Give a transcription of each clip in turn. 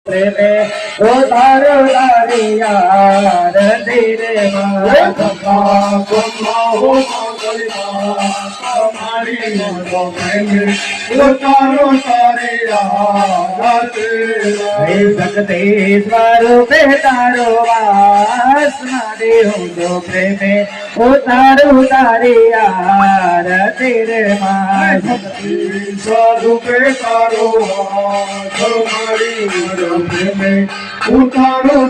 प्रेमे ओ तारो लारिया तेरे माधवा कुम्मा हो हमारी मनो प्रेमे ओ तारो लारिया तेरे सकते स्वरूपे तारो वास मारे हो जो प्रेमे ओ तारो लारिया तेरे माधवा स्वरूपे तारो वास हमारी उतारो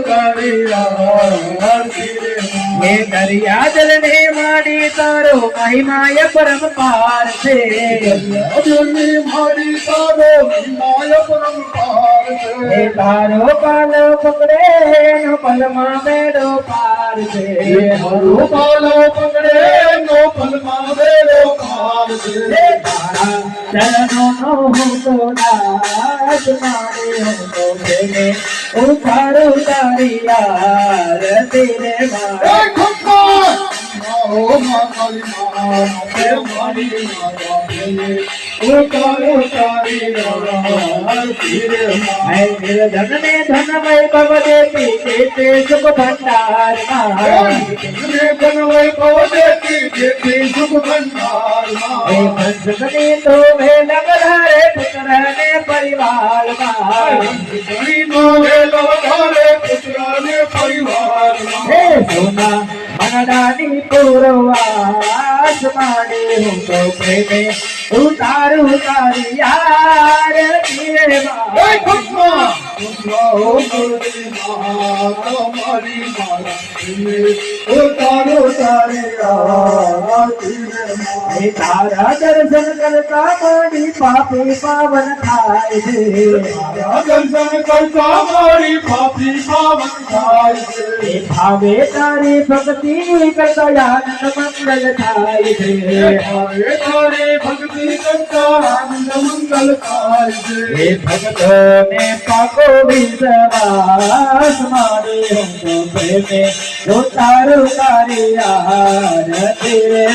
ये दरिया जल ने मारी तारो महिमाय परम पार से मारी तारो महिमाय परम पार से तारो पालो पकड़े नो पलमा बेड़ो पार से तारो पालो पकड़े नो पलमा बेड़ो पार से चरणों नो हो तो नाच मारे हो तो प्रेमे उतारो तारिया तेरे मारे ओ मारी मारी उतारो तारिया तेरे मारे धन में धन वैभव देती देते सुख भंडार धन वैभव देती सुख भंडार पंचमनी तो वे लगधारे पुत्र ने परिवार सोना मनदानी पूर्वास मारे हो तो प्रेमे उतारू तारियार तेरे उतारू तारा दर्शन करता मारी पापी पावन थाय दर्शन करता मारी पापी पावन थाय भावे तारी भक्ति करता आनंद मंगल थाय भावे तारी भक्ति करता आनंद मंगल थाय भक्त ने पाको विश्वास मारे हम तो प्रेमे उतारू तारिया तेरे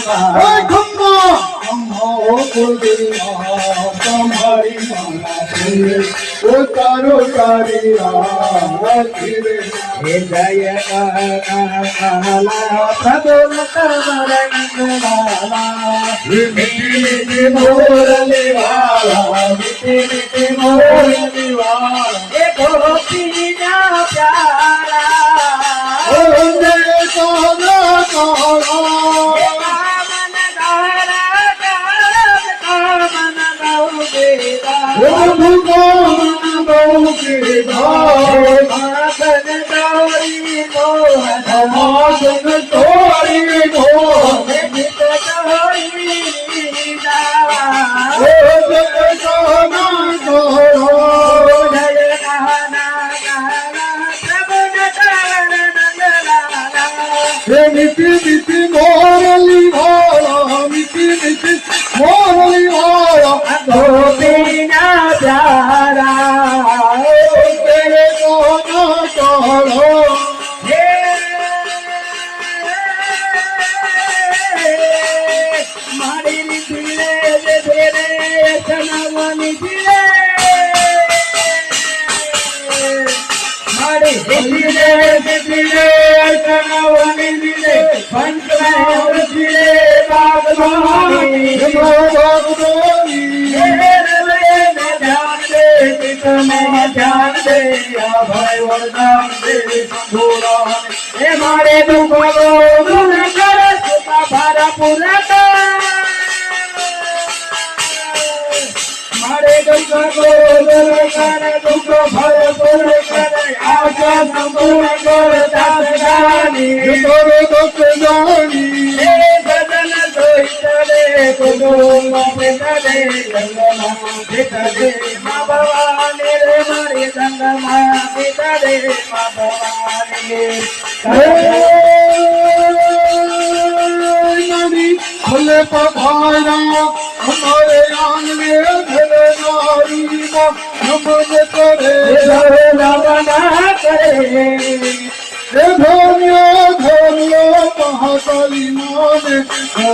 तुम्हारी उतारो तारिया जय काला प्रभु कमरंगला मिट्टी मोरली वाला मिट्टी मोरली वाला ये गोपीना प्यारा ओ जय काला काला मोरली भाला मिट्टी मोरली भाला गोपीना प्यारा तेरे को ना करो मारी निकले तेरे कनवनी दिले मारी निकले कनवनी दिले पंचमहल दिले बागवानी ध्यान दे भाई वरदान दे मारे दुख दूर कर सुखा भरा पूरा मारे दुख दूर कर दुख भर पूरा कर आशा संपूर्ण कर दास जानी तोरे दुख जानी सदन सोई चले कुदुम पिता दे गंगा पिता दे माँ भवानी रे मारी गंगा पिता दे माँ भवानी नदी खुले पधारा हमारे आंग में धरे नारी नमन करे नमना करे धोनियो धोनियो महाकाली माने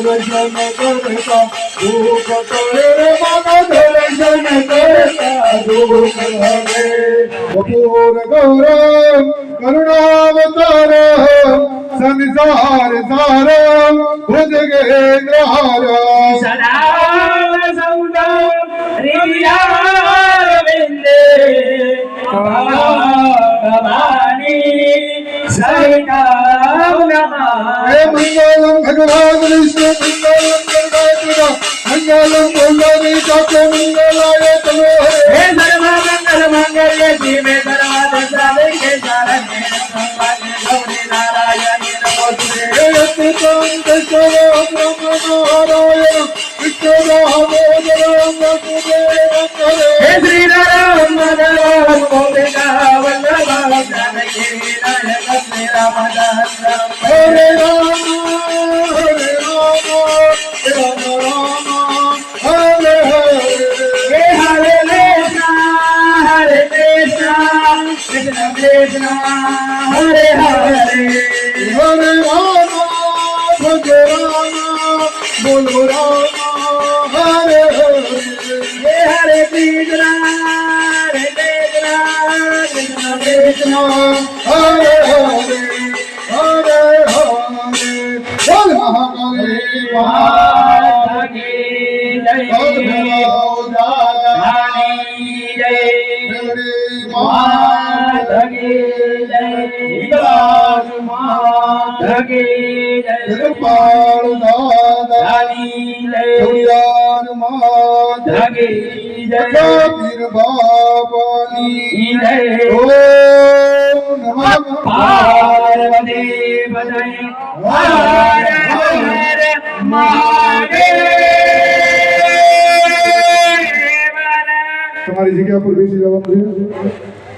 दर्शन करता दुख करे मन दर्शन करता दुख हरे કપૂર ગૌરમ કરુણાવતારમ સંસાર સારમ ભુજગેન્દ્રહારમ સદા સૌદમ હૃદયારવિંદે ભવાની સહિતામ નમઃ હે મંગલમ ભગવાન વિષ્ણુ મંગલમ ગરુડાત્મજ મંગલમ ભોલાની ચાચો મંગલાય તનો હે સર્વ મંગલ મંગલ્ય જીવે સર્વાદ સાધકે શરણ્ય સંવાદે ગૌરી નારાયણ નમોસ્તે હે અચ્યુતમ કેશવમ બ્રહ્મ નારાયણ વિષ્ણુદામોદરમ વાસુદેવમ હે શ્રી રામ માધવ ગોપિકા વલ્લભ જાનકી નાયક શ્રી રામચંદ્ર હરે રામ હરે રામ રામ રામ હરે હરે હે હરે કૃષ્ણ કૃષ્ણ કૃષ્ણ હરે હરે હરે રામ ભજ રામ બોલો રામ હરે હરે હે હરે કૃષ્ણ કૃષ્ણ કૃષ્ણ હરે હરે હરે હરે બોલ મહાકાળી માતા કી જય બોલ ભલો દાદા રાની જય મેરી માતા કી જય વિલાસ માતા કી જય કૃપાળ દાદા રાની જય જોડિયાર માતા કી જય પીર બાબાની જય ઓમ નમઃ પાર્વતી પતય હર હર મહાદેવ તમારી જગ્યા પર બેસી જવાનું છે.